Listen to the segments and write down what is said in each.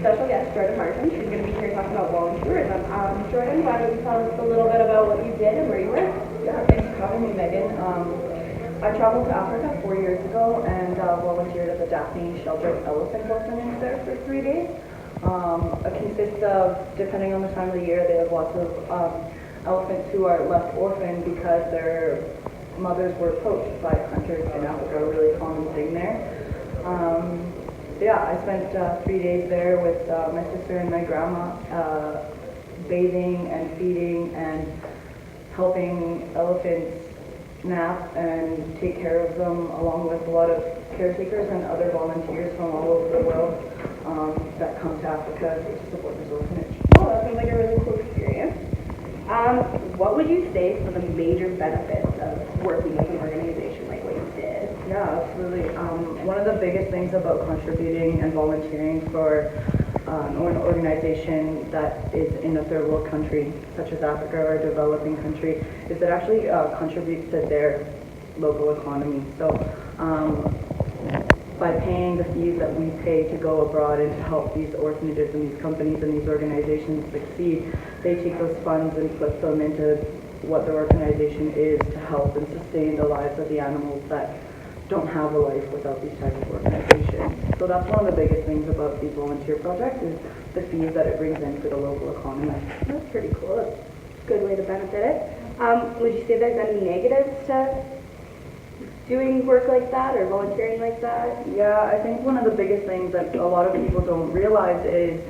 special guest, Jordan Martin. She's going to be here talking about Voluntourism. Jordan, why don't you tell us a little bit about what you did and where you were? Yeah, thanks for having me, Megan. I traveled to Africa 4 years ago and volunteered at the Daphne sheltered elephant orphanage there for 3 days. It consists of, depending on the time of the year, they have lots of elephants who are left orphaned because their mothers were poached by hunters in Africa, a really common thing there. I spent 3 days there with my sister and my grandma, bathing and feeding and helping elephants nap and take care of them, along with a lot of caretakers and other volunteers from all over the world that come to Africa to support this orphanage. Oh, that sounds like a really cool experience. What would you say are the major benefits of working with an organization like what you did? Yeah, absolutely. One of the biggest things about contributing and volunteering for an organization that is in a third world country, such as Africa or a developing country, is that actually contributes to their local economy. So by paying the fees that we pay to go abroad and to help these orphanages and these companies and these organizations succeed, they take those funds and flip them into what the organization is to help and sustain the lives of the animals that don't have a life without these types of organizations. So that's one of the biggest things about these volunteer projects is the fees that it brings in for the local economy. That's pretty cool. That's a good way to benefit it. Would you say there's any negatives to doing work like that or volunteering like that? Yeah, I think one of the biggest things that a lot of people don't realize is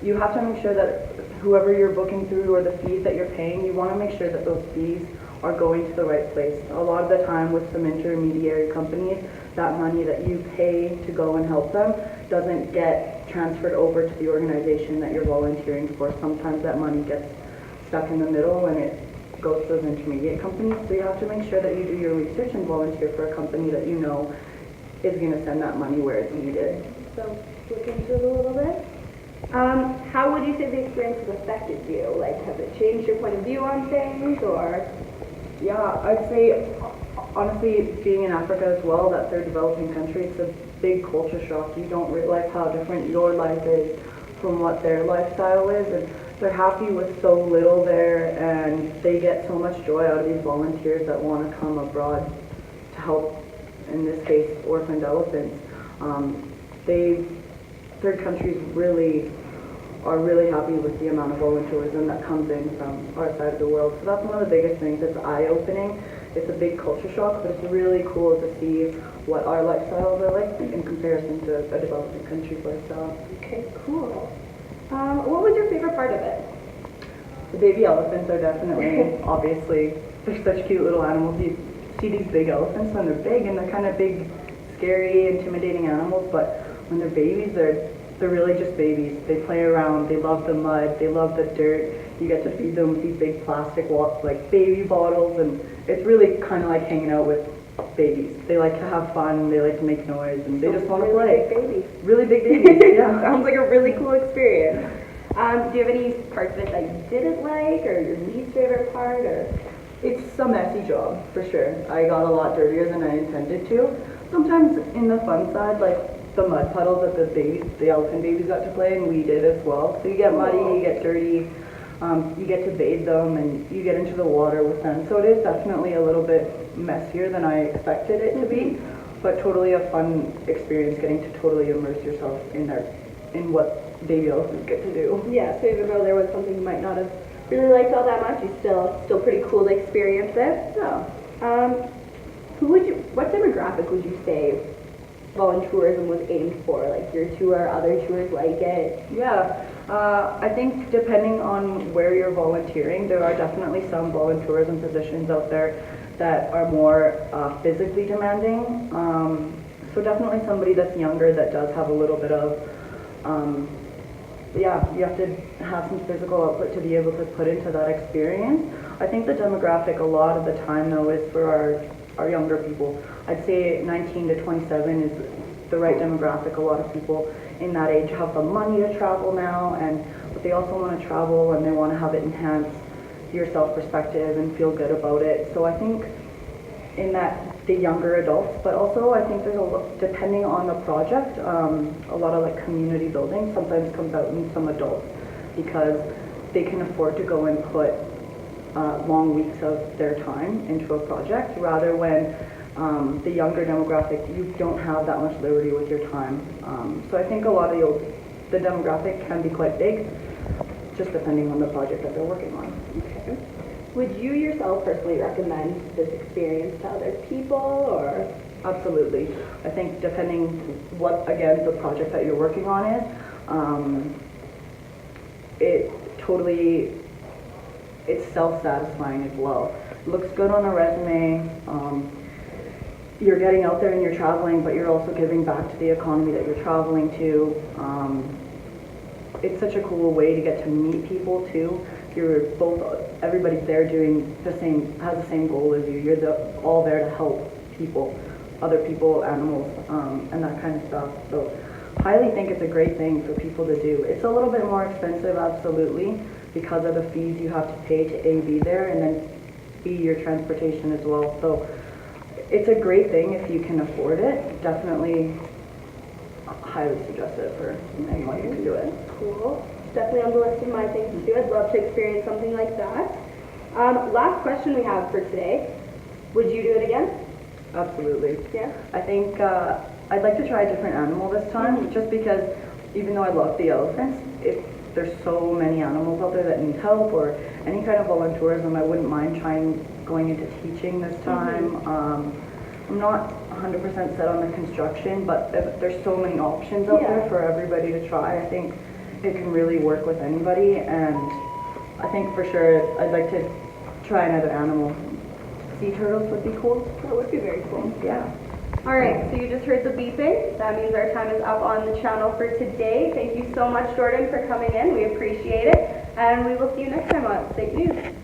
you have to make sure that whoever you're booking through or the fees that you're paying, you want to make sure that those fees are going to the right place. A lot of the time with some intermediary companies, that money that you pay to go and help them doesn't get transferred over to the organization that you're volunteering for. Sometimes that money gets stuck in the middle and it goes to those intermediate companies. So you have to make sure that you do your research and volunteer for a company that you know is going to send that money where it's needed. So look into it a little bit. How would you say the experience has affected you? Like, has it changed your point of view on things, or? Yeah, I'd say, honestly, being in Africa as well, that they're developing country, it's a big culture shock. You don't realize how different your life is from what their lifestyle is, and they're happy with so little there, and they get so much joy out of these volunteers that want to come abroad to help, in this case, orphaned elephants. Third countries are really happy with the amount of volunteerism that comes in from our side of the world. So that's one of the biggest things. It's eye-opening. It's a big culture shock, but it's really cool to see what our lifestyles are like in comparison to a developing country's lifestyle. Okay, cool. What was your favorite part of it? The baby elephants are definitely, obviously, they're such cute little animals. You see these big elephants when they're big, and they're kind of big, scary, intimidating animals, but when they're babies, they're really just babies. They play around, they love the mud, they love the dirt. You get to feed them with these big plastic like baby bottles, and it's really kind of like hanging out with babies. They like to have fun, they like to make noise, and they just want to play. Big babies. Really big babies, yeah. Sounds like a really cool experience. Do you have any parts of it that you didn't like, or your least favorite part, or? It's a messy job, for sure. I got a lot dirtier than I intended to. Sometimes in the fun side, like the mud puddles that the elephant babies got to play, and we did as well. So you get muddy, you get dirty, you get to bathe them, and you get into the water with them. So it is definitely a little bit messier than I expected it to be, but totally a fun experience getting to totally immerse yourself in what baby elephants get to do. Yeah, so even though there was something you might not have really liked all that much, you still pretty cool to experience it. Yeah. What demographic would you say Voluntourism was aimed for? Like your tour, other tours like it? Yeah, I think depending on where you're volunteering, there are definitely some voluntourism positions out there that are more physically demanding. So definitely somebody that's younger that does have a little bit of, you have to have some physical output to be able to put into that experience. I think the demographic a lot of the time though is for our younger people. I'd say 19 to 27 is the right demographic. A lot of people in that age have the money to travel now, but they also want to travel and they want to have it enhance your self-perspective and feel good about it. So I think in that the younger adults, but also I think there's depending on the project, a lot of like community building sometimes comes out in some adults because they can afford to go and put long weeks of their time into a project, rather when the younger demographic, you don't have that much liberty with your time. So I think a lot of the demographic can be quite big, just depending on the project that they're working on. Okay. Would you yourself personally recommend this experience to other people, or? Absolutely. I think depending what, again, the project that you're working on is, it's self-satisfying as well. It looks good on a resume. You're getting out there and you're traveling, but you're also giving back to the economy that you're traveling to. It's such a cool way to get to meet people too. Everybody's there doing has the same goal as you. You're all there to help people, other people, animals, and that kind of stuff. So highly think it's a great thing for people to do. It's a little bit more expensive, absolutely, because of the fees you have to pay to A, be there, and then B, your transportation as well. So it's a great thing if you can afford it. Definitely highly suggest it for anyone who can do it. Cool. Definitely on the list of my things to do. I'd love to experience something like that. Last question we have for today. Would you do it again? Absolutely. Yeah. I think I'd like to try a different animal this time, just because even though I love the elephants, there's so many animals out there that need help or any kind of voluntourism, I wouldn't mind going into teaching this time. I'm not 100% set on the construction, but there's so many options out there for everybody to try. I think it can really work with anybody, and I think for sure I'd like to try another animal. Sea turtles would be cool. That would be very cool. Yeah. All right, so you just heard the beeping. That means our time is up on the channel for today. Thank you so much, Jordan, for coming in. We appreciate it, and we will see you next time on Fake News.